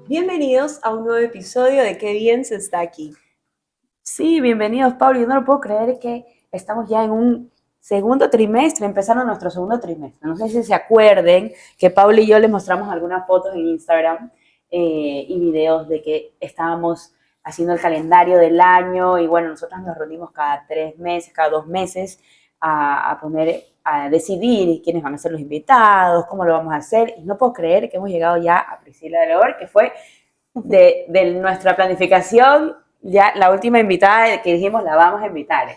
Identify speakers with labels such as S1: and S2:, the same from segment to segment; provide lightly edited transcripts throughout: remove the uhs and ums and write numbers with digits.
S1: Bienvenidos a un nuevo episodio de Qué bien se está aquí.
S2: Sí, bienvenidos, Pablo. Yo no lo puedo creer que estamos ya en un segundo trimestre, empezando nuestro segundo trimestre. No sé si se acuerden que Pablo y yo les mostramos algunas fotos en Instagram y videos de que estábamos haciendo el calendario del año y bueno, nosotros nos reunimos cada 3 meses, cada 2 meses a decidir quiénes van a ser los invitados, cómo lo vamos a hacer. Y no puedo creer que hemos llegado ya a Priscila de Leor, que fue de nuestra planificación ya la última invitada que dijimos la vamos a invitar.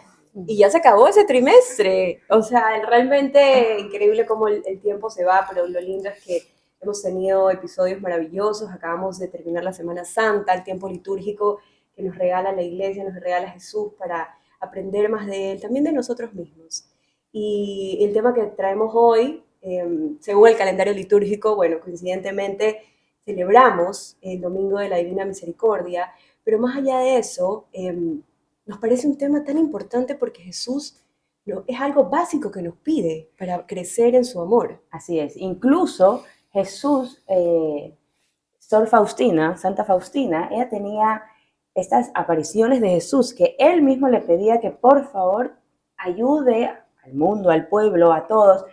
S1: Y ya se acabó ese trimestre. O sea, realmente increíble cómo el tiempo se va, pero lo lindo es que hemos tenido episodios maravillosos. Acabamos de terminar la Semana Santa, el tiempo litúrgico que nos regala la iglesia, nos regala Jesús para aprender más de Él, también de nosotros mismos. Y el tema que traemos hoy, según el calendario litúrgico, bueno, coincidentemente celebramos el Domingo de la Divina Misericordia, pero más allá de eso, nos parece un tema tan importante porque Jesús es algo básico que nos pide para crecer en su amor.
S2: Así es. Incluso Jesús, Sor Faustina, Santa Faustina, ella tenía estas apariciones de Jesús que él mismo le pedía que por favor ayude al mundo, al pueblo, a todos,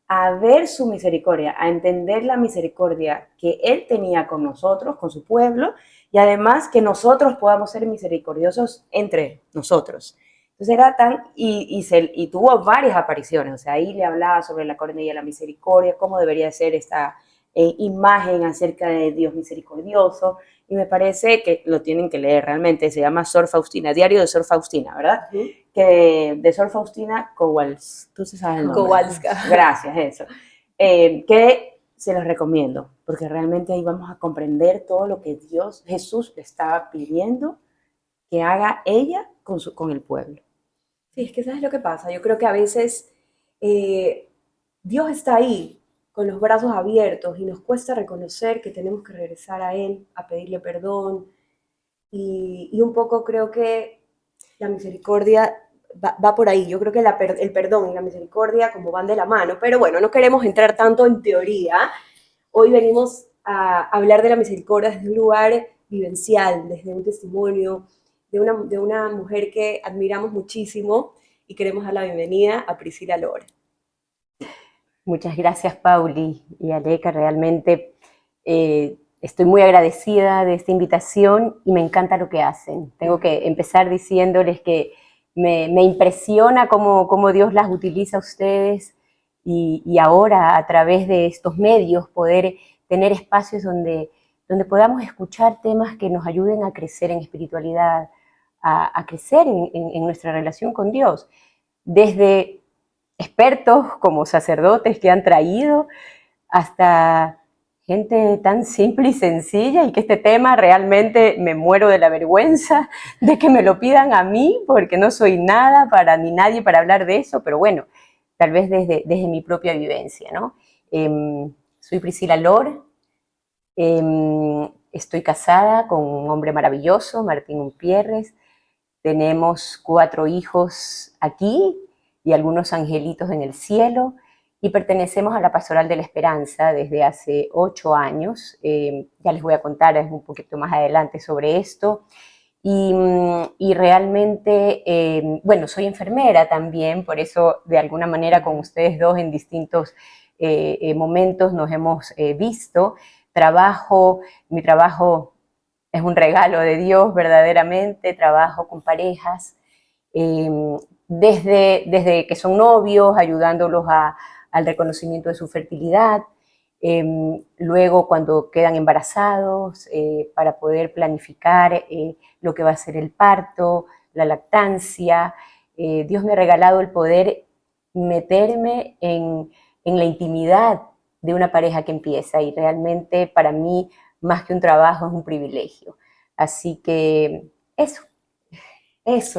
S2: a ver su misericordia, a entender la misericordia que él tenía con nosotros, con su pueblo, y además que nosotros podamos ser misericordiosos entre nosotros. Entonces era tan, y tuvo varias apariciones, o sea, ahí le hablaba sobre la corona y la misericordia, cómo debería ser esta imagen acerca de Dios misericordioso, y me parece que lo tienen que leer realmente, se llama Sor Faustina, Diario de Sor Faustina, ¿verdad? Que de Sor Faustina Kowalska, tú sabes el nombre.
S1: Kowalska.
S2: Gracias, eso. Que se los recomiendo, porque realmente ahí vamos a comprender todo lo que Jesús le estaba pidiendo que haga ella con el pueblo.
S1: Sí, es que ¿sabes lo que pasa? Yo creo que a veces Dios está ahí con los brazos abiertos y nos cuesta reconocer que tenemos que regresar a Él, a pedirle perdón. Y un poco creo que la misericordia va por ahí. Yo creo que el perdón y la misericordia como van de la mano. Pero bueno, no queremos entrar tanto en teoría. Hoy venimos a hablar de la misericordia desde un lugar vivencial, desde un testimonio de una mujer que admiramos muchísimo y queremos dar la bienvenida a Priscila Lora.
S3: Muchas gracias, Pauli y Aleca. Realmente estoy muy agradecida de esta invitación y me encanta lo que hacen. Tengo que empezar diciéndoles que me impresiona cómo Dios las utiliza a ustedes y ahora a través de estos medios poder tener espacios donde podamos escuchar temas que nos ayuden a crecer en espiritualidad, a crecer en nuestra relación con Dios. Desde expertos como sacerdotes que han traído, hasta gente tan simple y sencilla, y que este tema realmente me muero de la vergüenza de que me lo pidan a mí, porque no soy nada ni nadie para hablar de eso, pero bueno, tal vez desde mi propia vivencia, ¿no? Soy Priscila Lor, estoy casada con un hombre maravilloso, Martín Umpierres, tenemos 4 hijos aquí y algunos angelitos en el cielo, y pertenecemos a la Pastoral de la Esperanza desde hace 8 años. Ya les voy a contar un poquito más adelante sobre esto. Y realmente, bueno, soy enfermera también, por eso de alguna manera con ustedes dos en distintos momentos nos hemos visto. Mi trabajo es un regalo de Dios verdaderamente, trabajo con parejas, desde que son novios, ayudándolos al reconocimiento de su fertilidad, luego cuando quedan embarazados, para poder planificar lo que va a ser el parto, la lactancia. Dios me ha regalado el poder meterme en la intimidad de una pareja que empieza, y realmente para mí, más que un trabajo, es un privilegio. Así que
S2: eso.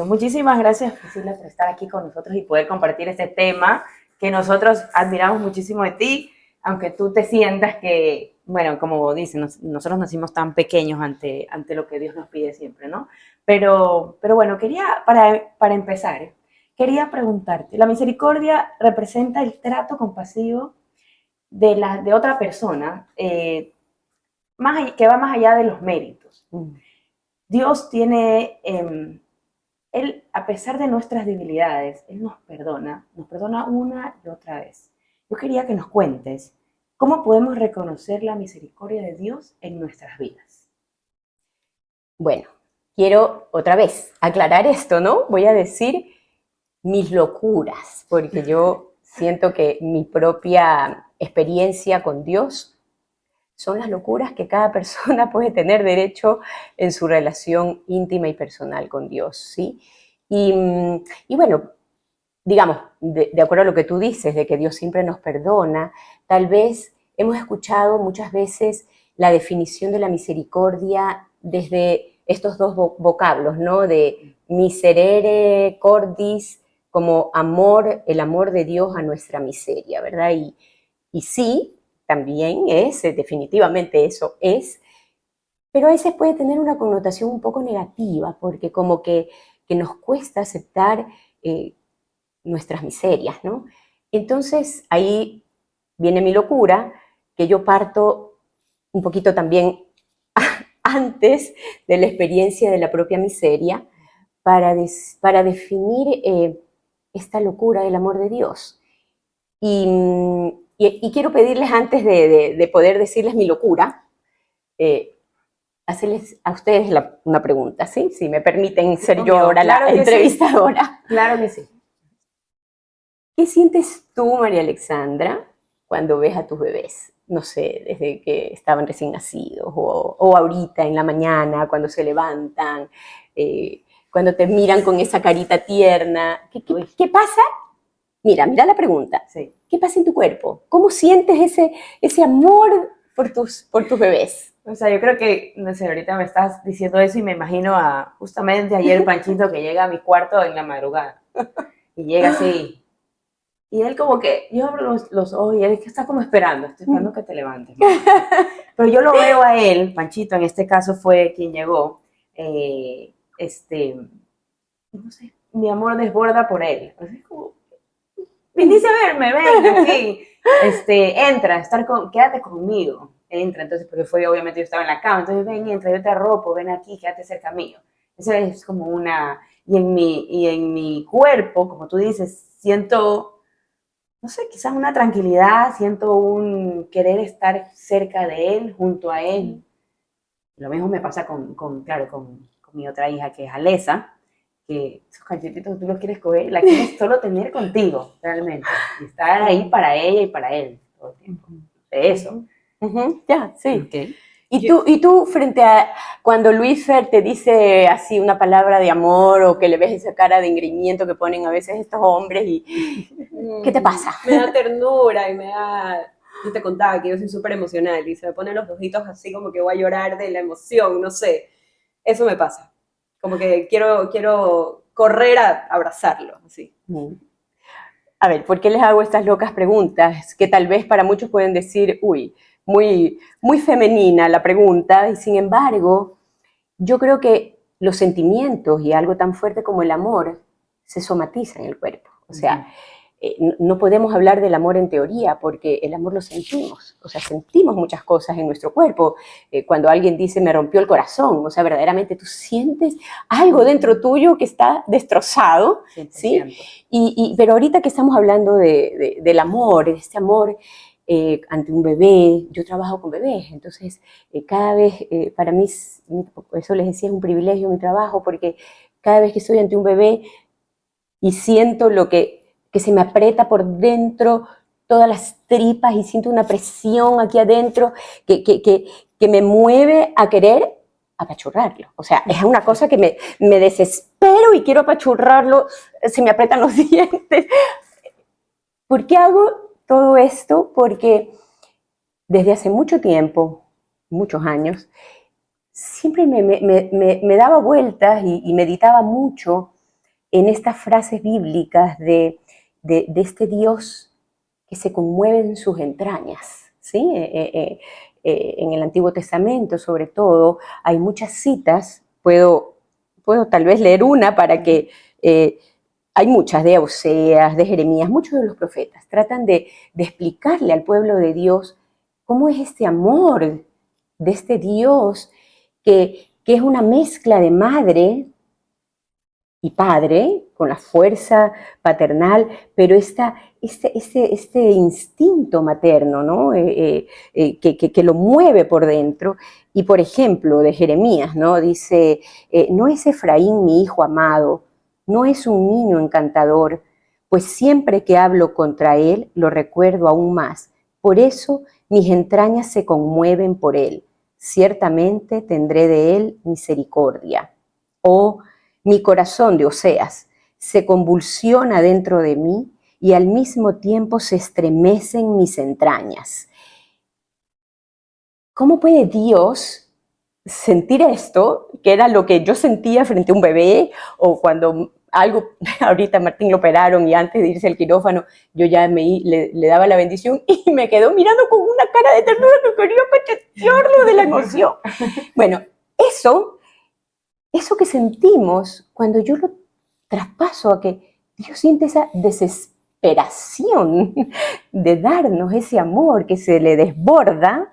S2: Muchísimas gracias, Priscila, por estar aquí con nosotros y poder compartir este tema que nosotros admiramos muchísimo de ti, aunque tú te sientas que bueno, como dicen, nosotros nacimos tan pequeños ante lo que Dios nos pide siempre, ¿no? Pero bueno, para empezar, quería preguntarte, ¿la misericordia representa el trato compasivo de otra persona que va más allá de los méritos? Dios tiene, Él, a pesar de nuestras debilidades, Él nos perdona una y otra vez. Yo quería que nos cuentes cómo podemos reconocer la misericordia de Dios en nuestras vidas.
S3: Bueno, quiero otra vez aclarar esto, ¿no? Voy a decir mis locuras, porque yo siento que mi propia experiencia con Dios son las locuras que cada persona puede tener derecho en su relación íntima y personal con Dios, ¿sí? Y bueno, digamos, de acuerdo a lo que tú dices, de que Dios siempre nos perdona, tal vez hemos escuchado muchas veces la definición de la misericordia desde estos dos vocablos, ¿no? De miserere cordis, como amor, el amor de Dios a nuestra miseria, ¿verdad? Y sí, también es, definitivamente eso es, pero a veces puede tener una connotación un poco negativa, porque como que nos cuesta aceptar nuestras miserias, ¿no? Entonces ahí viene mi locura, que yo parto un poquito también antes de la experiencia de la propia miseria para definir esta locura del amor de Dios. Y quiero pedirles antes de poder decirles mi locura, hacerles a ustedes una pregunta, ¿sí? Si me permiten ser yo ahora
S2: Claro
S3: la
S2: que
S3: entrevistadora.
S2: Sí. Claro que sí.
S3: ¿Qué sientes tú, María Alexandra, cuando ves a tus bebés? No sé, desde que estaban recién nacidos o ahorita en la mañana, cuando se levantan, cuando te miran con esa carita tierna. ¿Qué pasa? Mira la pregunta.
S2: Sí.
S3: ¿Qué pasa en tu cuerpo? ¿Cómo sientes ese amor por tus bebés?
S2: O sea, yo creo que, no sé, ahorita me estás diciendo eso y me imagino a justamente ayer Panchito que llega a mi cuarto en la madrugada y llega así. Y él como que, yo abro los ojos y él está como esperando, estoy esperando que te levantes. Pero yo lo veo a él, Panchito en este caso fue quien llegó, no sé, mi amor desborda por él. Así como, viniste a verme, ven aquí, entra, quédate conmigo, entra, entonces, porque fue, obviamente yo estaba en la cama, entonces ven, entra, yo te arropo, ven aquí, quédate cerca mío. Eso es como y en mi cuerpo, como tú dices, siento, no sé, quizás una tranquilidad, siento un querer estar cerca de él, junto a él. Lo mismo me pasa con mi otra hija, que es Alesa, que esos cachetitos tú los quieres coger, la quieres solo tener contigo, realmente. Y estar ahí para ella y para él todo el tiempo. De eso.
S3: Ya, sí.
S2: Okay.
S3: ¿Y tú frente a cuando Luis Fer te dice así una palabra de amor o que le ves esa cara de engreimiento que ponen a veces estos hombres ¿qué te pasa?
S1: Me da ternura y yo te contaba que yo soy súper emocional y se me ponen los ojitos así como que voy a llorar de la emoción, no sé, eso me pasa, como que quiero correr a abrazarlo, así.
S3: A ver, ¿por qué les hago estas locas preguntas? Que tal vez para muchos pueden decir, uy, muy, muy femenina la pregunta, y sin embargo, yo creo que los sentimientos y algo tan fuerte como el amor se somatiza en el cuerpo. O sea, no podemos hablar del amor en teoría porque el amor lo sentimos. O sea, sentimos muchas cosas en nuestro cuerpo. Cuando alguien dice me rompió el corazón, o sea, verdaderamente tú sientes algo dentro tuyo que está destrozado, ¿sí? Pero ahorita que estamos hablando del amor, de este amor ante un bebé, yo trabajo con bebés, entonces cada vez, para mí, por eso les decía, es un privilegio mi trabajo, porque cada vez que estoy ante un bebé y siento lo que se me aprieta por dentro, todas las tripas, y siento una presión aquí adentro que me mueve a querer apachurrarlo. O sea, es una cosa que me desespero y quiero apachurrarlo, se me aprietan los dientes. ¿Por qué hago todo esto? Porque desde hace mucho tiempo, muchos años, siempre me daba vueltas y meditaba mucho en estas frases bíblicas de este Dios que se conmueve en sus entrañas, ¿sí? en el Antiguo Testamento sobre todo, hay muchas citas, puedo tal vez leer una para que... hay muchas de Oseas, de Jeremías, muchos de los profetas tratan de explicarle al pueblo de Dios cómo es este amor de este Dios que es una mezcla de madre y padre, con la fuerza paternal, pero este instinto materno, ¿no? Que lo mueve por dentro. Y por ejemplo, de Jeremías, ¿no? Dice, no es Efraín mi hijo amado, no es un niño encantador, pues siempre que hablo contra él lo recuerdo aún más. Por eso mis entrañas se conmueven por él. Ciertamente tendré de él misericordia. O mi corazón, de Oseas, se convulsiona dentro de mí y al mismo tiempo se estremecen mis entrañas. ¿Cómo puede Dios sentir esto, que era lo que yo sentía frente a un bebé o cuando algo, ahorita Martín lo operaron y antes de irse al quirófano, yo ya le daba la bendición y me quedó mirando con una cara de ternura que quería cachetearlo de la emoción? Bueno, eso que sentimos cuando yo lo traspaso a que Dios siente esa desesperación de darnos ese amor que se le desborda,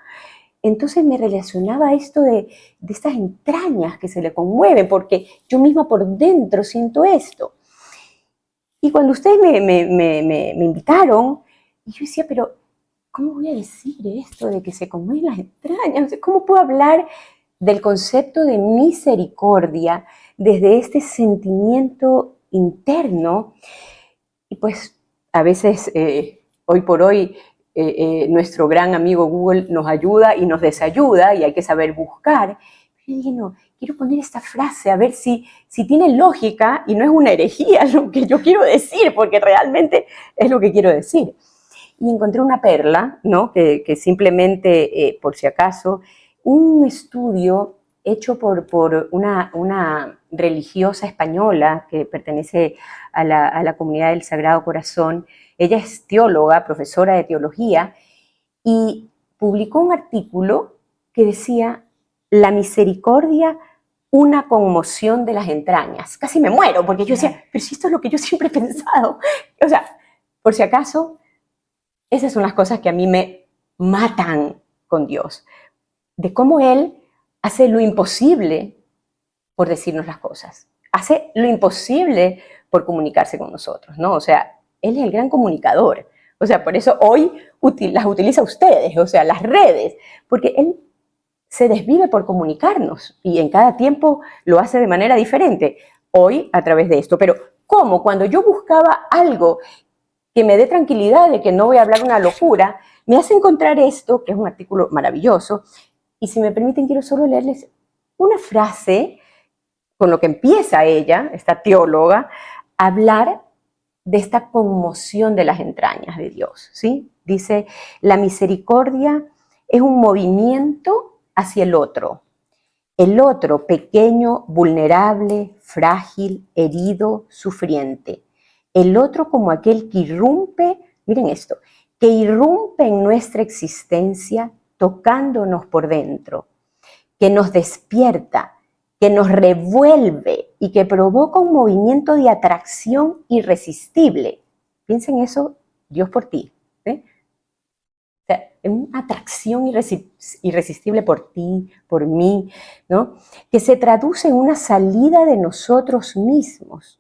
S3: entonces me relacionaba a esto de estas entrañas que se le conmueven, porque yo misma por dentro siento esto. Y cuando ustedes me invitaron, y yo decía, pero ¿cómo voy a decir esto de que se conmueven las entrañas? ¿Cómo puedo hablar del concepto de misericordia desde este sentimiento interno? Y pues a veces, hoy por hoy, nuestro gran amigo Google nos ayuda y nos desayuda y hay que saber buscar. Yo dije, no, quiero poner esta frase a ver si tiene lógica y no es una herejía lo que yo quiero decir, porque realmente es lo que quiero decir. Y encontré una perla, ¿no? que simplemente, por si acaso, un estudio hecho por una religiosa española que pertenece a la comunidad del Sagrado Corazón. Ella es teóloga, profesora de teología, y publicó un artículo que decía, la misericordia, una conmoción de las entrañas. Casi me muero, porque yo decía, pero si esto es lo que yo siempre he pensado. O sea, por si acaso, esas son las cosas que a mí me matan con Dios, de cómo Él hace lo imposible por decirnos las cosas, hace lo imposible por comunicarse con nosotros, ¿no? O sea, Él es el gran comunicador. O sea, por eso hoy las utiliza ustedes, o sea, las redes, porque Él se desvive por comunicarnos y en cada tiempo lo hace de manera diferente. Hoy a través de esto, pero ¿cómo? Cuando yo buscaba algo que me dé tranquilidad de que no voy a hablar una locura, me hace encontrar esto, que es un artículo maravilloso, y si me permiten quiero solo leerles una frase con lo que empieza ella, esta teóloga, a hablar de esta conmoción de las entrañas de Dios, ¿sí? Dice, la misericordia es un movimiento hacia el otro pequeño, vulnerable, frágil, herido, sufriente. El otro como aquel que irrumpe, miren esto, que irrumpe en nuestra existencia tocándonos por dentro, que nos despierta, que nos revuelve y que provoca un movimiento de atracción irresistible. Piensen eso, Dios por ti. O sea, una atracción irresistible por ti, por mí, ¿no? Que se traduce en una salida de nosotros mismos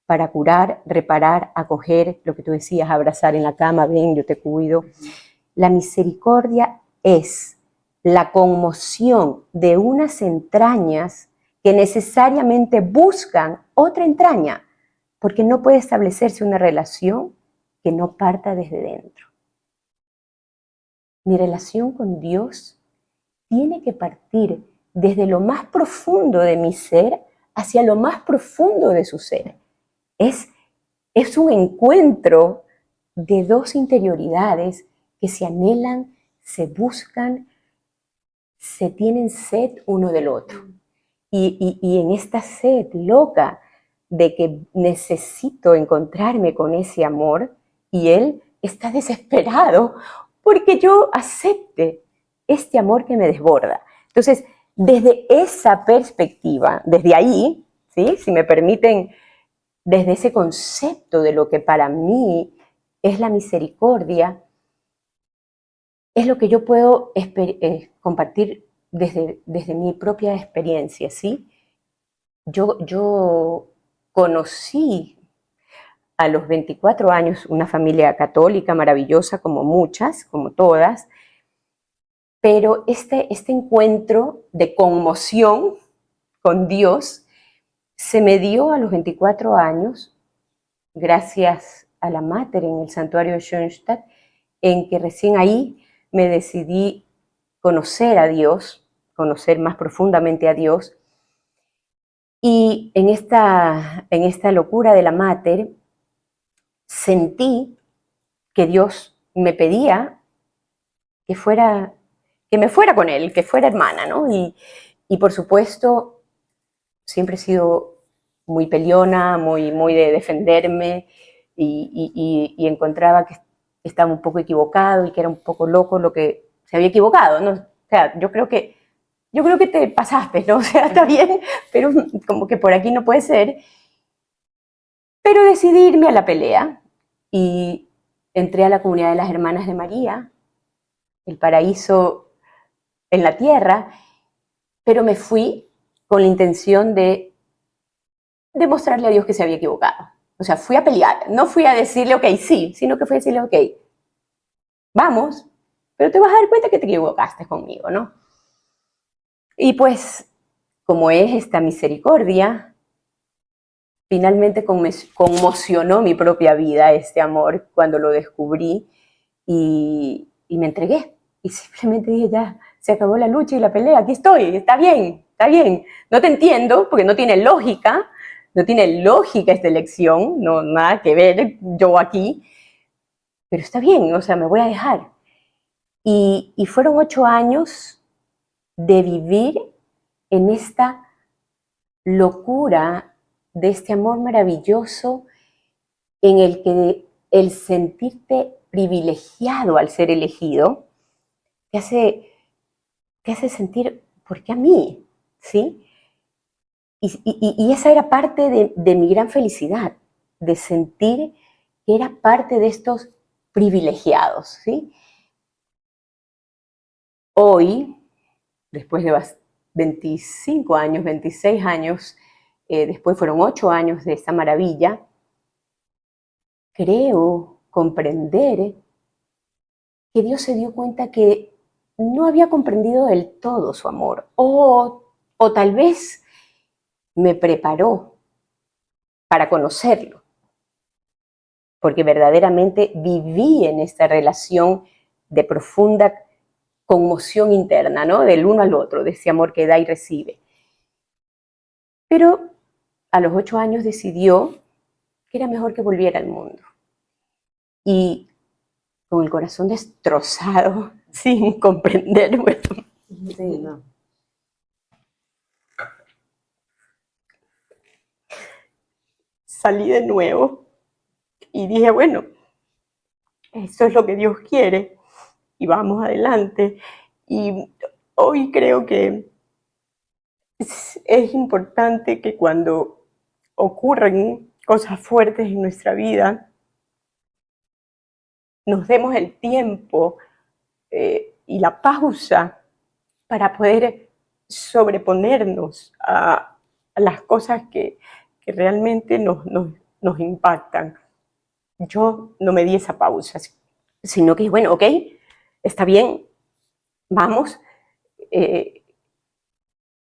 S3: para curar, reparar, acoger, lo que tú decías, abrazar en la cama, ven, yo te cuido. La misericordia es la conmoción de unas entrañas que necesariamente buscan otra entraña, porque no puede establecerse una relación que no parta desde dentro. Mi relación con Dios tiene que partir desde lo más profundo de mi ser hacia lo más profundo de su ser. Es un encuentro de dos interioridades que se anhelan, se buscan, se tienen sed uno del otro. Y en esta sed loca de que necesito encontrarme con ese amor, y Él está desesperado porque yo acepte este amor que me desborda. Entonces, desde esa perspectiva, desde ahí, ¿sí? Si me permiten, desde ese concepto de lo que para mí es la misericordia, es lo que yo puedo compartir desde mi propia experiencia, ¿sí? Yo conocí a los 24 años una familia católica maravillosa, como muchas, como todas, pero este encuentro de conmoción con Dios se me dio a los 24 años, gracias a la Mater en el santuario de Schoenstatt, en que recién ahí me decidí conocer a Dios, conocer más profundamente a Dios. Y en esta locura de la Mater, sentí que Dios me pedía que me fuera con Él, que fuera hermana, ¿no? Y por supuesto, siempre he sido muy peleona, muy de defenderme, y encontraba que estaba un poco equivocado y que era un poco loco lo que se había equivocado, ¿no? O sea, yo creo que te pasaste, ¿no? O sea, está bien, pero como que por aquí no puede ser. Pero decidí irme a la pelea y entré a la comunidad de las Hermanas de María, el paraíso en la tierra, pero me fui con la intención de demostrarle a Dios que se había equivocado. O sea, fui a pelear, no fui a decirle, ok, sí, sino que fui a decirle, ok, vamos, pero te vas a dar cuenta que te equivocaste conmigo, ¿no? Y pues, como es esta misericordia, finalmente conmocionó mi propia vida este amor cuando lo descubrí y me entregué. Y simplemente dije, ya, se acabó la lucha y la pelea, aquí estoy, está bien, está bien. No te entiendo porque no tiene lógica esta elección, no nada que ver yo aquí, pero está bien, o sea, me voy a dejar. Y fueron 8 años de vivir en esta locura de este amor maravilloso en el que el sentirte privilegiado al ser elegido te hace sentir, ¿por qué a mí? ¿Sí? Y esa era parte de mi gran felicidad, de sentir que era parte de estos privilegiados, ¿sí? Hoy, después de 25 años, 26 años, después fueron 8 años de esa maravilla, creo comprender que Dios se dio cuenta que no había comprendido del todo su amor, o tal vez me preparó para conocerlo, porque verdaderamente viví en esta relación de profunda conmoción interna, ¿no? Del uno al otro, de ese amor que da y recibe. Pero a los 8 años decidió que era mejor que volviera al mundo. Y con el corazón destrozado, sin comprender, bueno,
S2: Sí, no.
S3: salí de nuevo y dije, bueno, eso es lo que Dios quiere y vamos adelante. Y hoy creo que es importante que cuando ocurren cosas fuertes en nuestra vida, nos demos el tiempo y la pausa para poder sobreponernos a las cosas que realmente nos impactan. Yo no me di esa pausa, sino que, bueno, ok, está bien, vamos.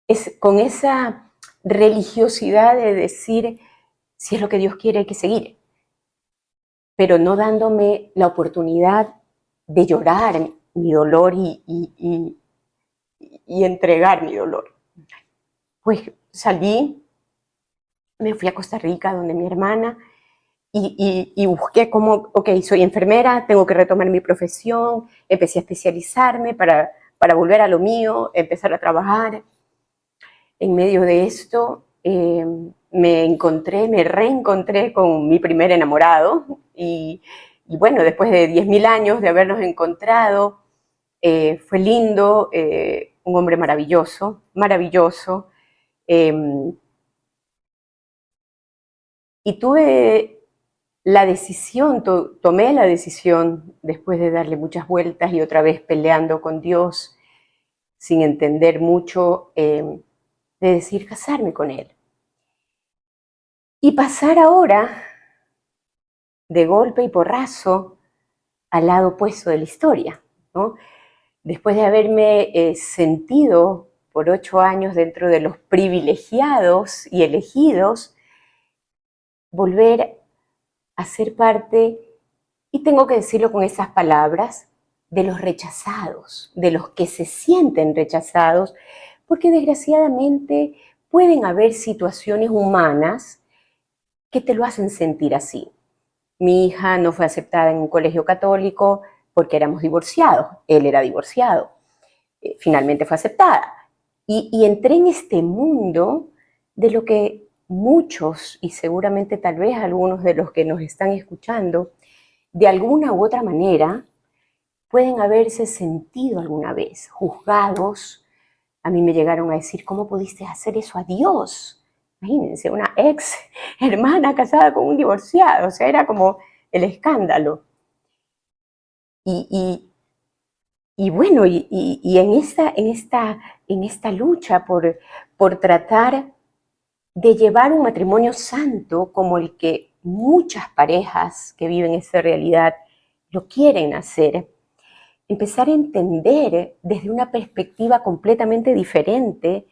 S3: Es con esa religiosidad de decir, si es lo que Dios quiere, hay que seguir, pero no dándome la oportunidad de llorar mi dolor y entregar mi dolor. Pues salí, me fui a Costa Rica, donde mi hermana, y busqué cómo, ok, soy enfermera, tengo que retomar mi profesión, empecé a especializarme para volver a lo mío, empezar a trabajar. En medio de esto me reencontré con mi primer enamorado y bueno, después de 10.000 años de habernos encontrado, Fue lindo, un hombre maravilloso, maravilloso. Y tuve la decisión, tomé la decisión, después de darle muchas vueltas y otra vez peleando con Dios, sin entender mucho, de decir casarme con él. Y pasar ahora, de golpe y porrazo, al lado opuesto de la historia, ¿no? Después de haberme sentido por 8 años dentro de los privilegiados y elegidos, volver a ser parte, y tengo que decirlo con esas palabras, de los rechazados, de los que se sienten rechazados, porque desgraciadamente pueden haber situaciones humanas que te lo hacen sentir así. Mi hija no fue aceptada en un colegio católico porque éramos divorciados, él era divorciado. Finalmente fue aceptada. Y entré en este mundo de lo que muchos, y seguramente tal vez algunos de los que nos están escuchando, de alguna u otra manera pueden haberse sentido alguna vez juzgados. A mí me llegaron a decir, ¿cómo pudiste hacer eso a Dios? Imagínense, una ex hermana casada con un divorciado, o sea, era como el escándalo. Y bueno, en esta lucha por tratar de llevar un matrimonio santo como el que muchas parejas que viven esa realidad lo quieren hacer, empezar a entender desde una perspectiva completamente diferente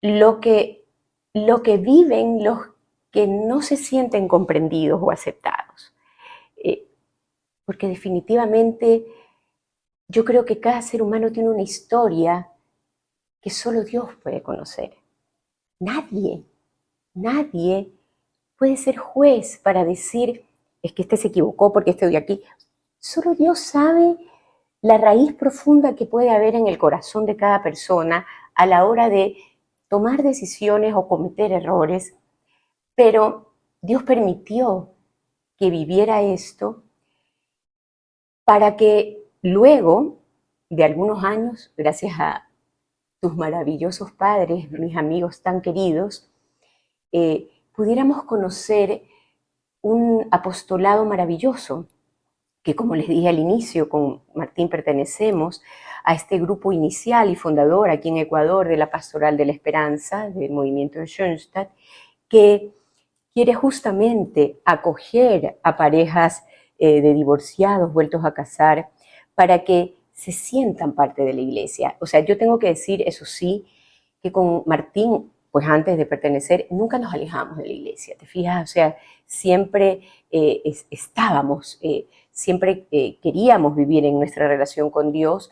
S3: lo que viven los que no se sienten comprendidos o aceptados. Porque definitivamente yo creo que cada ser humano tiene una historia que solo Dios puede conocer. Nadie puede ser juez para decir, es que este se equivocó porque este de aquí. Solo Dios sabe la raíz profunda que puede haber en el corazón de cada persona a la hora de tomar decisiones o cometer errores, pero Dios permitió que viviera esto para que luego de algunos años, gracias a tus maravillosos padres, mis amigos tan queridos, pudiéramos conocer un apostolado maravilloso, que como les dije al inicio, con Martín pertenecemos a este grupo inicial y fundador aquí en Ecuador de la Pastoral de la Esperanza, del movimiento de Schoenstatt, que quiere justamente acoger a parejas de divorciados vueltos a casar para que se sientan parte de la iglesia. O sea, yo tengo que decir, eso sí, que con Martín, pues antes de pertenecer, nunca nos alejamos de la iglesia, ¿te fijas? O sea, siempre estábamos, siempre queríamos vivir en nuestra relación con Dios.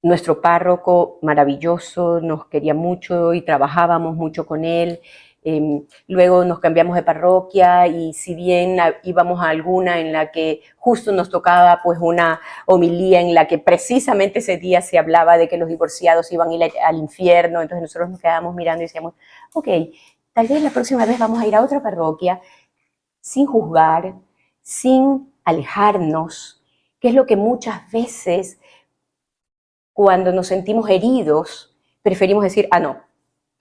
S3: Nuestro párroco maravilloso nos quería mucho y trabajábamos mucho con él. Luego nos cambiamos de parroquia y si bien íbamos a alguna en la que justo nos tocaba pues una homilía en la que precisamente ese día se hablaba de que los divorciados iban a ir al infierno, entonces nosotros nos quedábamos mirando y decíamos, ok, tal vez la próxima vez vamos a ir a otra parroquia sin juzgar, sin alejarnos, que es lo que muchas veces cuando nos sentimos heridos preferimos decir, no,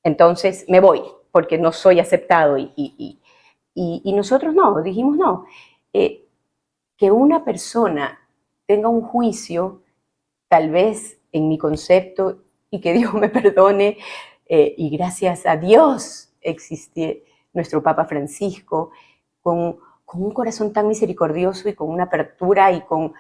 S3: entonces me voy porque no soy aceptado y nosotros no, dijimos no. Que una persona tenga un juicio, tal vez en mi concepto, y que Dios me perdone, y gracias a Dios existe nuestro Papa Francisco, con un corazón tan misericordioso y con una apertura y con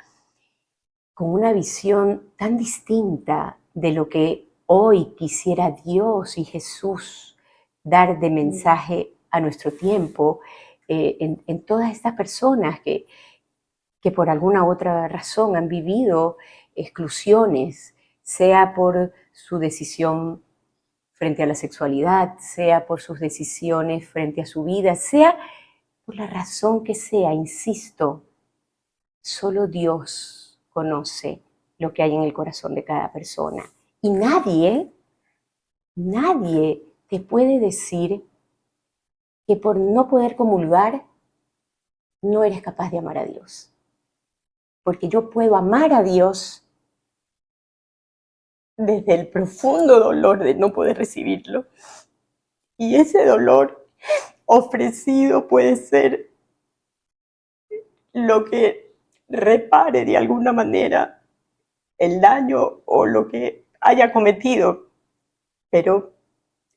S3: una visión tan distinta de lo que hoy quisiera Dios y Jesús dar de mensaje a nuestro tiempo, en todas estas personas que por alguna otra razón han vivido exclusiones, sea por su decisión frente a la sexualidad, sea por sus decisiones frente a su vida, sea por la razón que sea, insisto, solo Dios conoce lo que hay en el corazón de cada persona. Y nadie te puede decir que por no poder comulgar no eres capaz de amar a Dios. porque yo puedo amar a Dios desde el profundo dolor de no poder recibirlo. Y ese dolor ofrecido puede ser lo que repare de alguna manera el daño o lo que haya cometido. Pero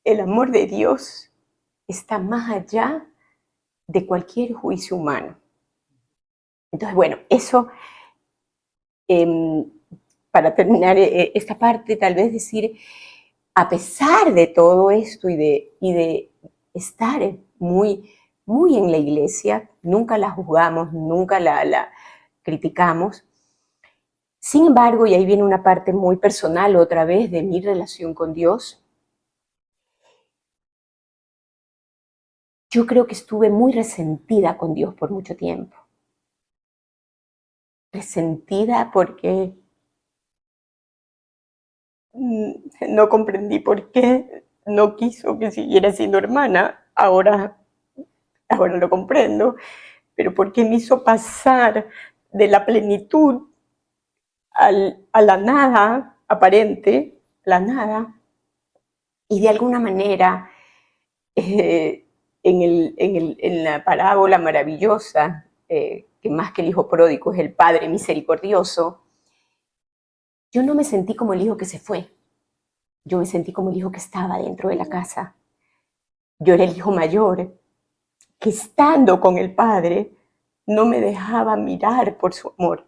S3: el amor de Dios está más allá de cualquier juicio humano. Entonces, bueno, eso, para terminar esta parte, tal vez decir, a pesar de todo esto y de estar muy, muy en la iglesia, nunca la juzgamos, nunca la criticamos. Sin embargo, y ahí viene una parte muy personal otra vez de mi relación con Dios, yo creo que estuve muy resentida con Dios por mucho tiempo. Resentida porque no comprendí por qué no quiso que siguiera siendo hermana. Ahora lo comprendo, pero por qué me hizo pasar de la plenitud a la nada aparente, la nada, y de alguna manera en la parábola maravillosa, que más que el hijo pródigo es el padre misericordioso, yo no me sentí como el hijo que se fue, yo me sentí como el hijo que estaba dentro de la casa. Yo era el hijo mayor, que estando con el padre, no me dejaba mirar por su amor,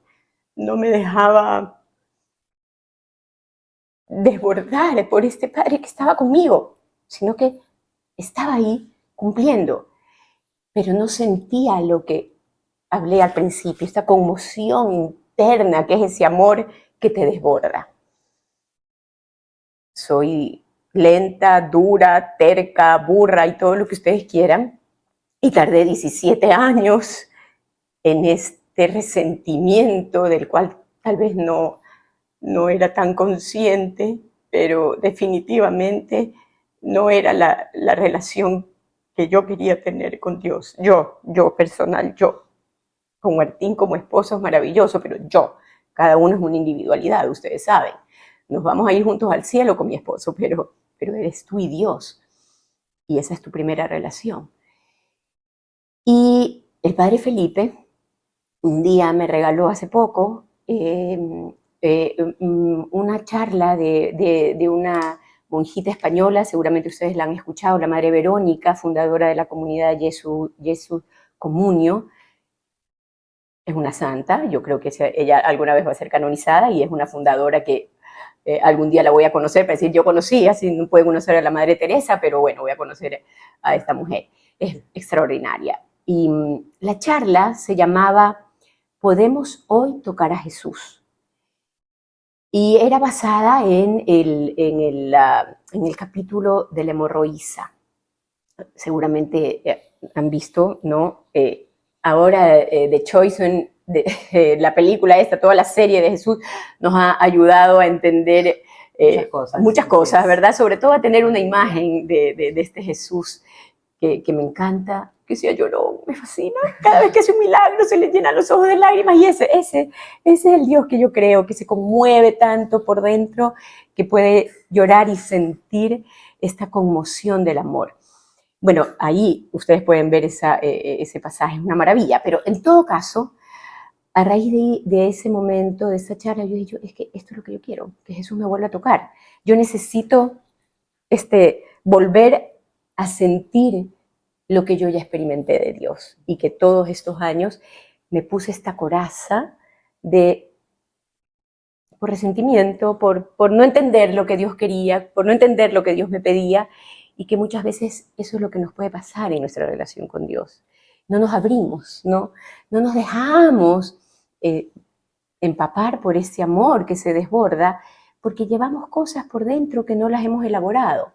S3: no me dejaba desbordar por este padre que estaba conmigo, sino que estaba ahí cumpliendo, pero no sentía lo que hablé al principio, esta conmoción interna que es ese amor que te desborda. Soy lenta, dura, terca, burra y todo lo que ustedes quieran, y tardé 17 años en este resentimiento del cual tal vez no era tan consciente, pero definitivamente no era la relación que yo quería tener con Dios. Yo personal, yo. Con Martín como esposo es maravilloso, pero yo, cada uno es una individualidad, ustedes saben. Nos vamos a ir juntos al cielo con mi esposo, pero eres tú y Dios. Y esa es tu primera relación. Y el padre Felipe un día me regaló hace poco una charla de una monjita española, seguramente ustedes la han escuchado, la Madre Verónica, fundadora de la comunidad Jesús Comunio. Es una santa, yo creo que ella alguna vez va a ser canonizada y es una fundadora que algún día la voy a conocer, para decir, yo conocí, así no puedo conocer a la Madre Teresa, pero bueno, voy a conocer a esta mujer. Es extraordinaria. Y la charla se llamaba ¿Podemos hoy tocar a Jesús? Y era basada en el capítulo de la hemorroísa. Seguramente han visto, ¿no? Ahora The Chosen, la película esta, toda la serie de Jesús, nos ha ayudado a entender muchas cosas, ¿verdad? Sobre todo a tener una imagen de este Jesús que me encanta, que sea llorón, me fascina. Cada vez que hace un milagro se le llenan los ojos de lágrimas y ese es el Dios que yo creo, que se conmueve tanto por dentro, que puede llorar y sentir esta conmoción del amor. Bueno, ahí ustedes pueden ver ese pasaje, es una maravilla, pero en todo caso, a raíz de ese momento, de esa charla, yo dije, es que esto es lo que yo quiero, que Jesús me vuelva a tocar. Yo necesito volver a sentir lo que yo ya experimenté de Dios y que todos estos años me puse esta coraza por resentimiento, por no entender lo que Dios quería, por no entender lo que Dios me pedía, y que muchas veces eso es lo que nos puede pasar en nuestra relación con Dios. No nos abrimos, no nos dejamos empapar por ese amor que se desborda, porque llevamos cosas por dentro que no las hemos elaborado.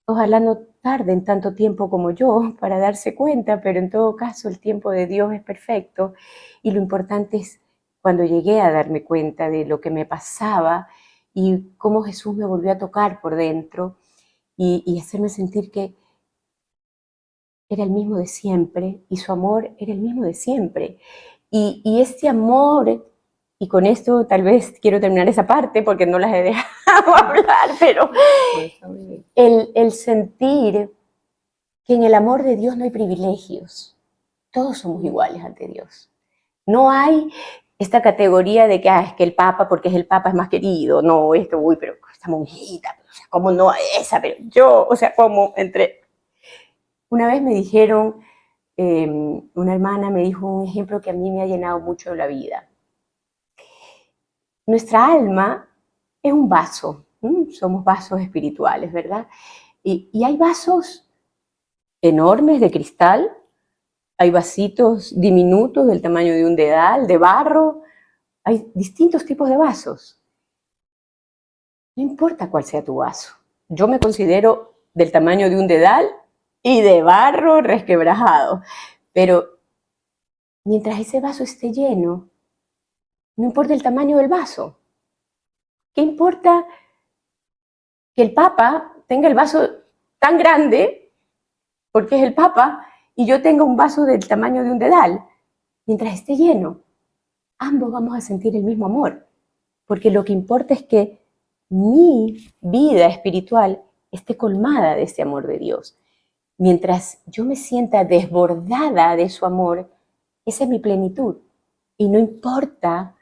S3: Ojalá no tarden tanto tiempo como yo para darse cuenta, pero en todo caso el tiempo de Dios es perfecto y lo importante es cuando llegué a darme cuenta de lo que me pasaba y cómo Jesús me volvió a tocar por dentro y hacerme sentir que era el mismo de siempre y su amor era el mismo de siempre. Y este amor y con esto tal vez quiero terminar esa parte porque no las he dejado hablar, pero el sentir que en el amor de Dios no hay privilegios. Todos somos iguales ante Dios. No hay esta categoría de que es que el Papa, porque es el Papa, es más querido. No, esto, uy, pero esta monjita, o sea, ¿cómo no esa? Pero yo, o sea, ¿cómo entre? Una vez me dijeron, una hermana me dijo un ejemplo que a mí me ha llenado mucho la vida. Nuestra alma es un vaso, somos vasos espirituales, ¿verdad? Y hay vasos enormes de cristal, hay vasitos diminutos del tamaño de un dedal, de barro, hay distintos tipos de vasos. No importa cuál sea tu vaso. Yo me considero del tamaño de un dedal y de barro resquebrajado, pero mientras ese vaso esté lleno, no importa el tamaño del vaso. ¿Qué importa que el Papa tenga el vaso tan grande, porque es el Papa, y yo tenga un vaso del tamaño de un dedal? Mientras esté lleno, ambos vamos a sentir el mismo amor, porque lo que importa es que mi vida espiritual esté colmada de ese amor de Dios. Mientras yo me sienta desbordada de su amor, esa es mi plenitud. Y no importa,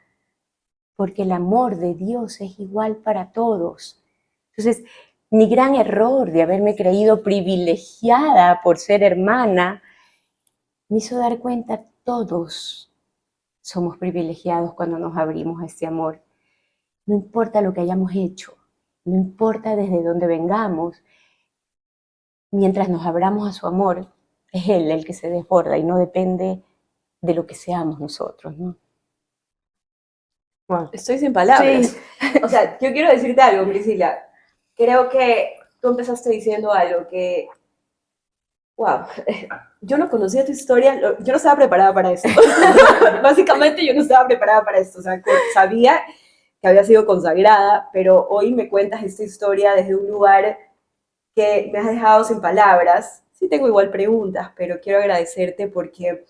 S3: porque el amor de Dios es igual para todos. Entonces, mi gran error de haberme creído privilegiada por ser hermana me hizo dar cuenta, todos somos privilegiados cuando nos abrimos a este amor. No importa lo que hayamos hecho, no importa desde dónde vengamos, mientras nos abramos a su amor, es Él el que se desborda y no depende de lo que seamos nosotros, ¿no?
S1: Wow. Estoy sin palabras. Sí. O sea, yo quiero decirte algo, Priscila. Creo que tú empezaste diciendo algo que, wow, yo no conocía tu historia, yo no estaba preparada para esto. Básicamente yo no estaba preparada para esto. O sea, sabía que había sido consagrada, pero hoy me cuentas esta historia desde un lugar que me has dejado sin palabras. Sí tengo igual preguntas, pero quiero agradecerte porque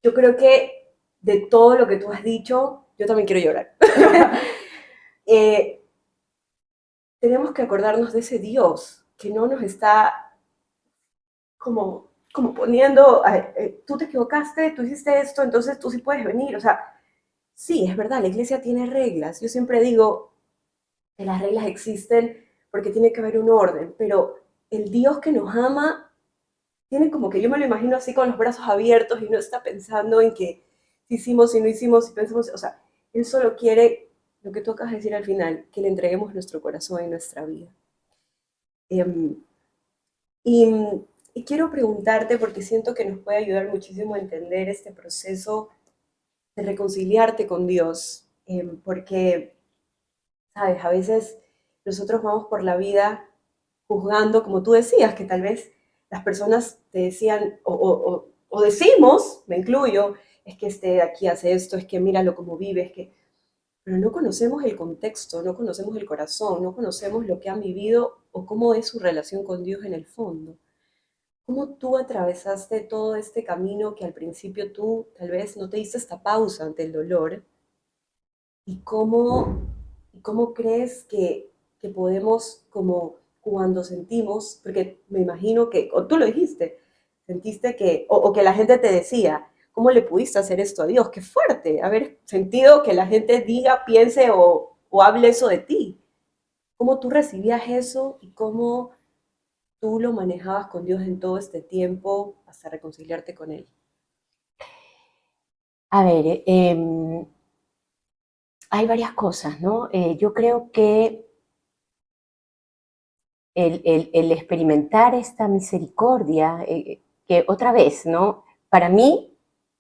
S1: yo creo que de todo lo que tú has dicho, yo también quiero llorar. Tenemos que acordarnos de ese Dios que no nos está como poniendo, tú te equivocaste, tú hiciste esto, entonces tú sí puedes venir. O sea, sí, es verdad, la iglesia tiene reglas. Yo siempre digo que las reglas existen porque tiene que haber un orden, pero el Dios que nos ama tiene como que yo me lo imagino así con los brazos abiertos y no está pensando en que si hicimos, si no hicimos, si pensamos, o sea, Él solo quiere lo que tú acabas de decir al final, que le entreguemos nuestro corazón y nuestra vida. Y, y quiero preguntarte, porque siento que nos puede ayudar muchísimo a entender este proceso de reconciliarte con Dios, porque, sabes, a veces nosotros vamos por la vida juzgando, como tú decías, que tal vez las personas te decían, o decimos, me incluyo, es que este de aquí hace esto, es que míralo cómo vive, es que... Pero no conocemos el contexto, no conocemos el corazón, no conocemos lo que han vivido o cómo es su relación con Dios en el fondo. ¿Cómo tú atravesaste todo este camino que al principio tú tal vez no te diste esta pausa ante el dolor? ¿Y cómo crees que podemos, como cuando sentimos, porque me imagino que, o tú lo dijiste, sentiste que, o que la gente te decía, ¿cómo le pudiste hacer esto a Dios? Qué fuerte, haber sentido que la gente diga, piense o hable eso de ti. ¿Cómo tú recibías eso y cómo tú lo manejabas con Dios en todo este tiempo hasta reconciliarte con Él?
S3: A ver, hay varias cosas, ¿no? Yo creo que el experimentar esta misericordia, que otra vez, ¿no? Para mí,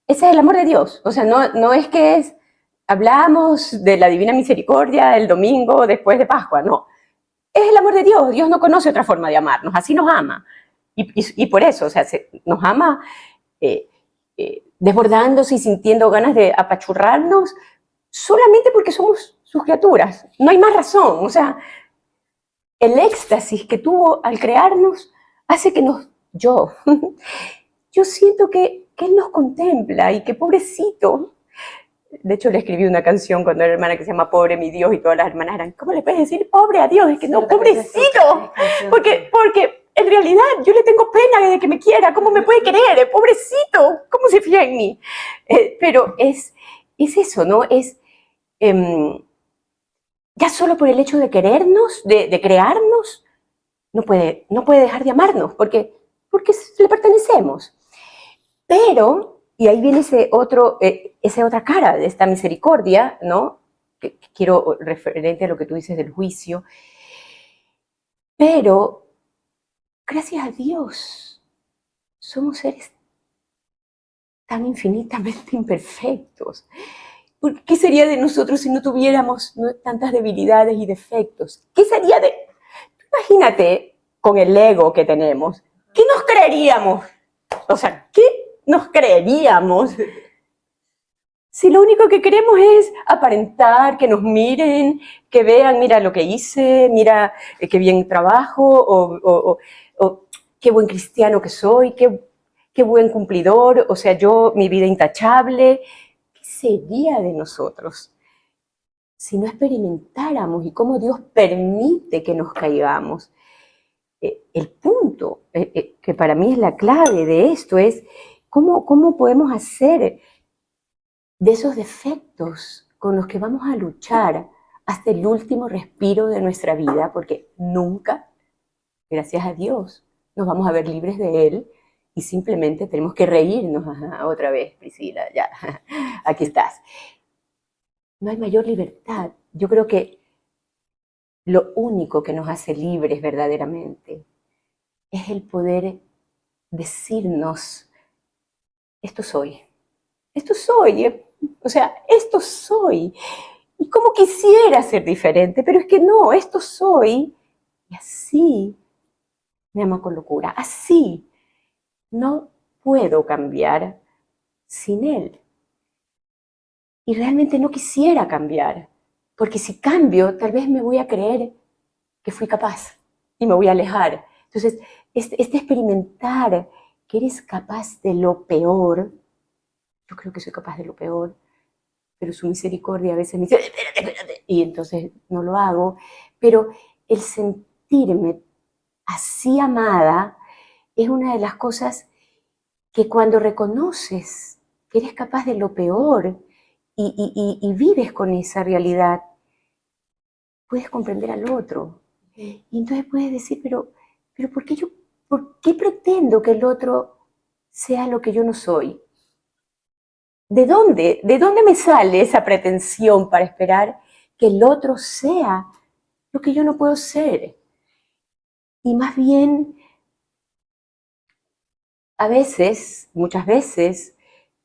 S3: ese es el amor de Dios. O sea, no es que hablamos de la divina misericordia el domingo después de Pascua, no. Es el amor de Dios. Dios no conoce otra forma de amarnos, así nos ama. Y por eso, o sea, nos ama desbordándose y sintiendo ganas de apachurrarnos solamente porque somos sus criaturas. No hay más razón. O sea, el éxtasis que tuvo al crearnos hace que yo siento que Él nos contempla y que pobrecito, De hecho, le escribí una canción cuando era hermana que se llama Pobre mi Dios, y todas las hermanas eran, ¿cómo le puedes decir pobre a Dios? Es que no, pobrecito, porque en realidad yo le tengo pena de que me quiera, ¿cómo me puede querer? Pobrecito, ¿cómo se fía en mí? Pero es eso, ¿no? Ya solo por el hecho de querernos, de crearnos, no puede dejar de amarnos, porque le pertenecemos. Pero, y ahí viene esa otra cara de esta misericordia, ¿no? Que quiero, referente a lo que tú dices del juicio. Pero, gracias a Dios, somos seres tan infinitamente imperfectos. ¿Qué sería de nosotros si no tuviéramos tantas debilidades y defectos? ¿Qué sería de...? Imagínate con el ego que tenemos. ¿Qué nos creeríamos? O sea, ¿qué nos creeríamos si lo único que queremos es aparentar, que nos miren, que vean, mira lo que hice, mira qué bien trabajo, o qué buen cristiano que soy, qué buen cumplidor, o sea, mi vida intachable? ¿Qué sería de nosotros si no experimentáramos y cómo Dios permite que nos caigamos? El punto que para mí es la clave de esto es cómo podemos hacer de esos defectos con los que vamos a luchar hasta el último respiro de nuestra vida, porque nunca, gracias a Dios, nos vamos a ver libres de él, y simplemente tenemos que reírnos. Otra vez, Priscila, ya, aquí estás. No hay mayor libertad. Yo creo que lo único que nos hace libres verdaderamente es el poder decirnos, esto soy, o sea, esto soy. Y como quisiera ser diferente, pero es que no, esto soy, y así me amo con locura, así no puedo cambiar sin él. Y realmente no quisiera cambiar, porque si cambio, tal vez me voy a creer que fui capaz y me voy a alejar. Entonces, este experimentar que eres capaz de lo peor, yo creo que soy capaz de lo peor, pero su misericordia a veces me dice, espérate, y entonces no lo hago. Pero el sentirme así amada es una de las cosas que cuando reconoces que eres capaz de lo peor y vives con esa realidad, puedes comprender al otro. Y entonces puedes decir, pero ¿por qué pretendo que el otro sea lo que yo no soy? ¿De dónde? ¿De dónde me sale esa pretensión para esperar que el otro sea lo que yo no puedo ser? Y más bien, a veces, muchas veces,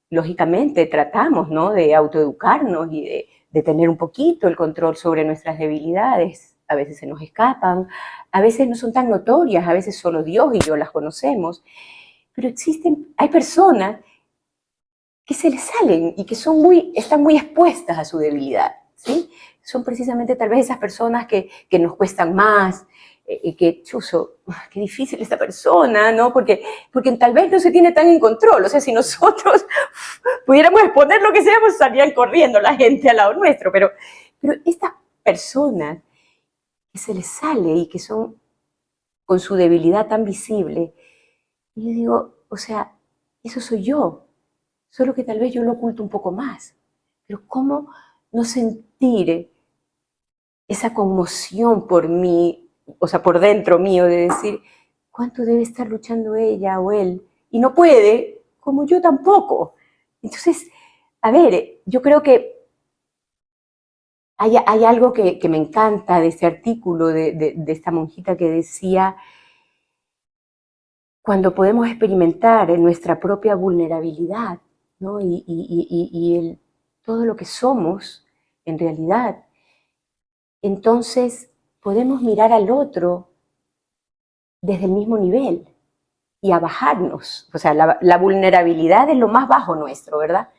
S3: lógicamente tratamos, ¿no?, de autoeducarnos y de tener un poquito el control sobre nuestras debilidades. A veces se nos escapan, a veces no son tan notorias, a veces solo Dios y yo las conocemos. Pero hay personas que se les salen y que están muy expuestas a su debilidad, ¿sí? Son precisamente tal vez esas personas que nos cuestan más, que, chuzo, qué difícil esta persona, ¿no? Porque tal vez no se tiene tan en control. O sea, si nosotros pudiéramos exponer lo que sea, pues salían corriendo la gente al lado nuestro. Pero estas personas que se les sale y que son con su debilidad tan visible, y yo digo, o sea, eso soy yo, solo que tal vez yo lo oculto un poco más. Pero ¿cómo no sentir esa conmoción por mí, o sea, por dentro mío, de decir, ¿cuánto debe estar luchando ella o él? Y no puede, como yo tampoco. Entonces, a ver, yo creo que hay algo que me encanta de este artículo de esta monjita que decía, cuando podemos experimentar en nuestra propia vulnerabilidad, ¿no? y todo lo que somos en realidad, entonces podemos mirar al otro desde el mismo nivel y a bajarnos. O sea, la vulnerabilidad es lo más bajo nuestro, ¿verdad?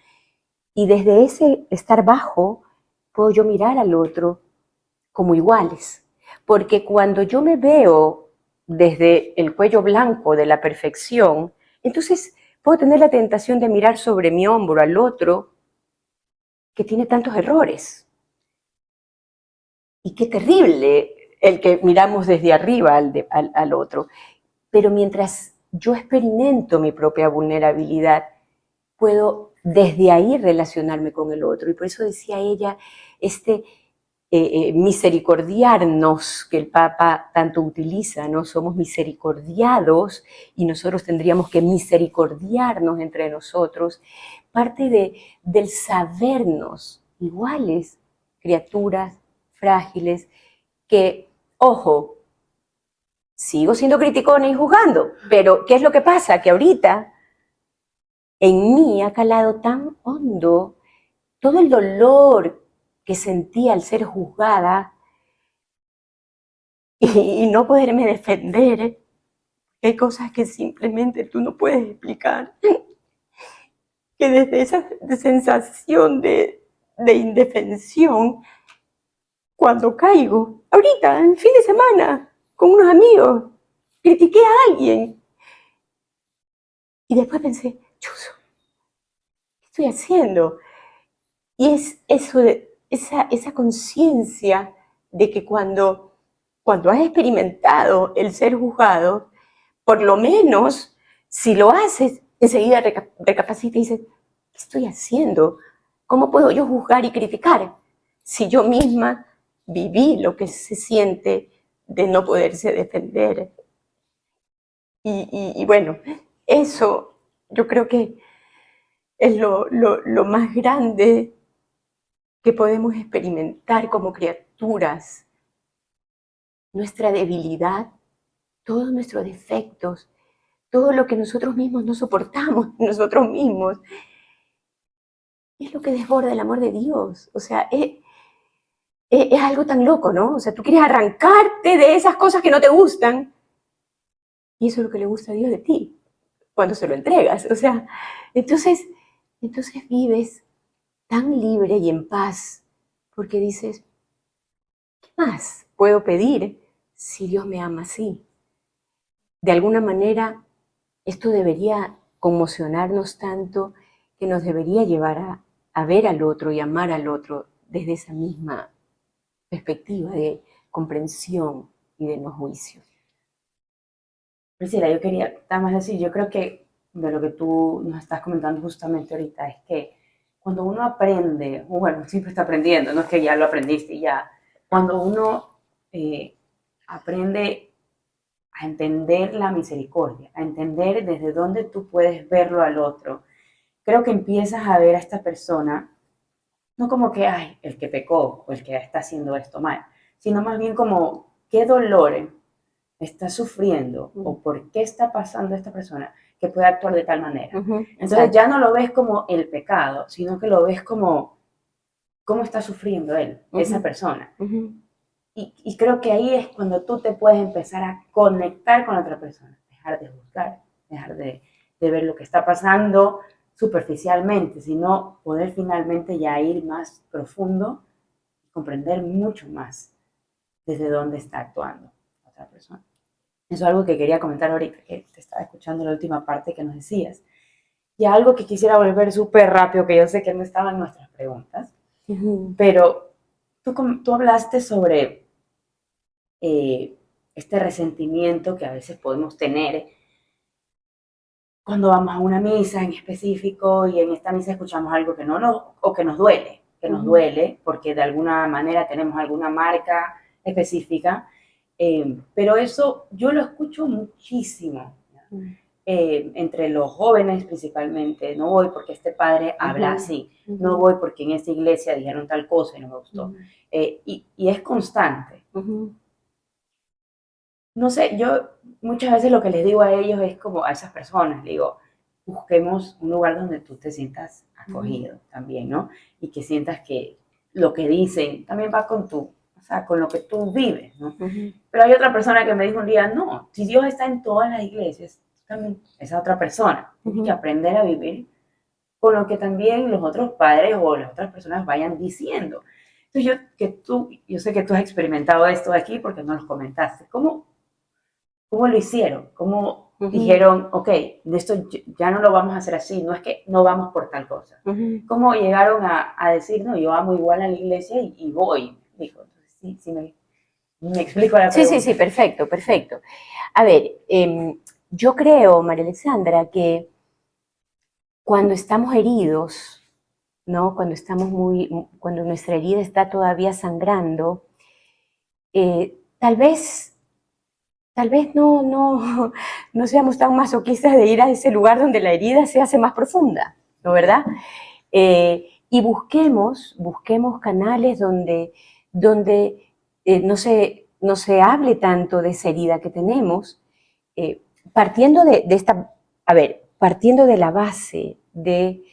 S3: Y desde ese estar bajo, puedo yo mirar al otro como iguales. Porque cuando yo me veo desde el cuello blanco de la perfección, entonces puedo tener la tentación de mirar sobre mi hombro al otro que tiene tantos errores. Y qué terrible el que miramos desde arriba al otro. Pero mientras yo experimento mi propia vulnerabilidad, puedo desde ahí relacionarme con el otro. Y por eso decía ella, misericordiarnos, que el Papa tanto utiliza, ¿no? Somos misericordiados y nosotros tendríamos que misericordiarnos entre nosotros. Parte del sabernos iguales, criaturas frágiles, que, ojo, sigo siendo criticona y juzgando, pero ¿qué es lo que pasa? Que ahorita en mí ha calado tan hondo todo el dolor que sentía al ser juzgada y no poderme defender. Hay cosas que simplemente tú no puedes explicar. Que desde esa sensación de indefensión, cuando caigo, ahorita, en fin de semana, con unos amigos, critiqué a alguien. Y después pensé, chuzo, ¿qué estoy haciendo? Y es eso de esa conciencia de que cuando has experimentado el ser juzgado, por lo menos, si lo haces, enseguida recapacita y dices, ¿qué estoy haciendo? ¿Cómo puedo yo juzgar y criticar si yo misma viví lo que se siente de no poderse defender? Y bueno, eso yo creo que es lo más grande que podemos experimentar como criaturas. Nuestra debilidad, todos nuestros defectos, todo lo que nosotros mismos no soportamos, nosotros mismos, es lo que desborda el amor de Dios. O sea, es algo tan loco, ¿no? O sea, tú quieres arrancarte de esas cosas que no te gustan, y eso es lo que le gusta a Dios de ti, cuando se lo entregas. O sea, entonces vives tan libre y en paz, porque dices, ¿qué más puedo pedir si Dios me ama así? De alguna manera, esto debería conmocionarnos tanto que nos debería llevar a ver al otro y amar al otro desde esa misma perspectiva de comprensión y de no juicio.
S2: Priscila, yo quería nada más decir, yo creo que de lo que tú nos estás comentando justamente ahorita es que cuando uno aprende, bueno, siempre está aprendiendo, no es que ya lo aprendiste y ya, cuando uno aprende a entender la misericordia, a entender desde dónde tú puedes verlo al otro, creo que empiezas a ver a esta persona no como que, ay, el que pecó o el que está haciendo esto mal, sino más bien como qué dolor está sufriendo o por qué está pasando esta persona que puede actuar de tal manera. Entonces ya no lo ves como el pecado, sino que lo ves como cómo está sufriendo él, esa persona. Y creo que ahí es cuando tú te puedes empezar a conectar con la otra persona, dejar de juzgar, dejar de ver lo que está pasando superficialmente, sino poder finalmente ya ir más profundo y comprender mucho más desde dónde está actuando otra persona. Eso es algo que quería comentar ahorita, que te estaba escuchando la última parte que nos decías. Y algo que quisiera volver súper rápido, que yo sé que no estaba en nuestras preguntas, pero tú hablaste sobre este resentimiento que a veces podemos tener cuando vamos a una misa en específico y en esta misa escuchamos algo que o que nos duele, porque de alguna manera tenemos alguna marca específica, pero eso yo lo escucho muchísimo, entre los jóvenes principalmente. No voy porque este padre habla así, no voy porque en esta iglesia dijeron tal cosa y no me gustó, y es constante. No sé, yo muchas veces lo que les digo a ellos es como a esas personas, digo, busquemos un lugar donde tú te sientas acogido también, ¿no? Y que sientas que lo que dicen también va con o sea, con lo que tú vives, ¿no? Pero hay otra persona que me dijo un día, no, si Dios está en todas las iglesias, también esa otra persona tiene que aprender a vivir con lo que también los otros padres o las otras personas vayan diciendo. Entonces yo sé que tú has experimentado esto de aquí porque no los comentaste. ¿Cómo lo hicieron? ¿Cómo dijeron, ok, de esto ya no lo vamos a hacer así, no es que no vamos por tal cosa. ¿Cómo llegaron a decir, no, yo amo igual a la iglesia y voy? Dijo, entonces, sí, me explico la pregunta.
S3: Sí, perfecto, perfecto. A ver, yo creo, María Alexandra, que cuando estamos heridos, ¿no? Cuando nuestra herida está todavía sangrando, tal vez no seamos tan masoquistas de ir a ese lugar donde la herida se hace más profunda, ¿no verdad? Y busquemos canales donde no se hable tanto de esa herida que tenemos, partiendo partiendo de la base de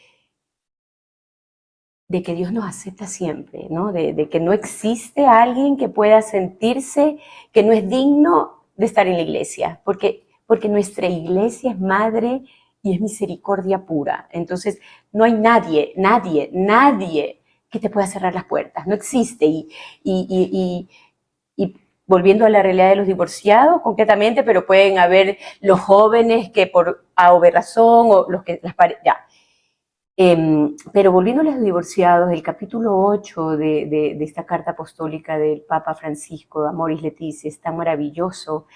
S3: que Dios nos acepta siempre, ¿no? De que no existe alguien que pueda sentirse que no es digno de estar en la iglesia, porque nuestra iglesia es madre y es misericordia pura. Entonces, no hay nadie que te pueda cerrar las puertas, no existe. Y volviendo a la realidad de los divorciados, concretamente, pero pueden haber los jóvenes que por A o B razón, o los que las parejas, ya. Pero volviendo a los divorciados, el capítulo 8 de esta carta apostólica del Papa Francisco, Amoris Laetitia, es tan maravilloso,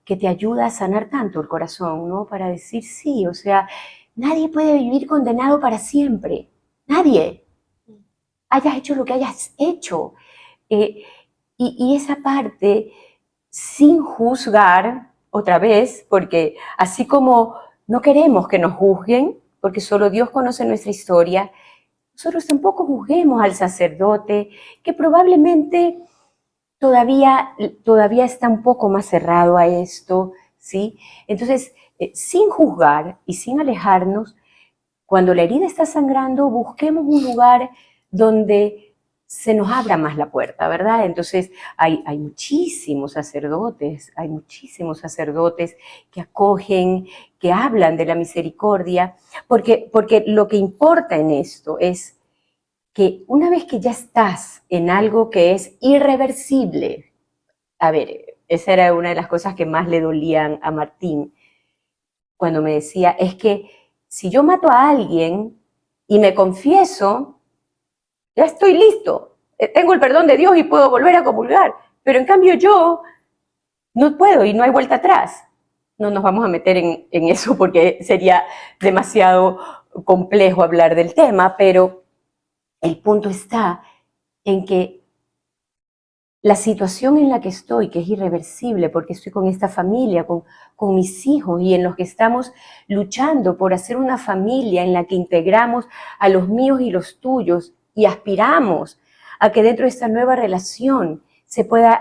S3: que te ayuda a sanar tanto el corazón, ¿no? Para decir sí, o sea, nadie puede vivir condenado para siempre, nadie, hayas hecho lo que hayas hecho. Y esa parte, sin juzgar, otra vez, porque así como no queremos que nos juzguen, porque solo Dios conoce nuestra historia, nosotros tampoco juzguemos al sacerdote, que probablemente todavía está un poco más cerrado a esto, ¿sí? Entonces, sin juzgar y sin alejarnos, cuando la herida está sangrando, busquemos un lugar donde se nos abra más la puerta, ¿verdad? Entonces, hay muchísimos sacerdotes que acogen, que hablan de la misericordia, porque lo que importa en esto es que una vez que ya estás en algo que es irreversible, a ver, esa era una de las cosas que más le dolían a Martín, cuando me decía, es que si yo mato a alguien y me confieso, ya estoy listo, tengo el perdón de Dios y puedo volver a comulgar, pero en cambio yo no puedo y no hay vuelta atrás. No nos vamos a meter en eso porque sería demasiado complejo hablar del tema, pero el punto está en que la situación en la que estoy, que es irreversible, porque estoy con esta familia, con mis hijos, y en los que estamos luchando por hacer una familia en la que integramos a los míos y los tuyos, y aspiramos a que dentro de esta nueva relación se pueda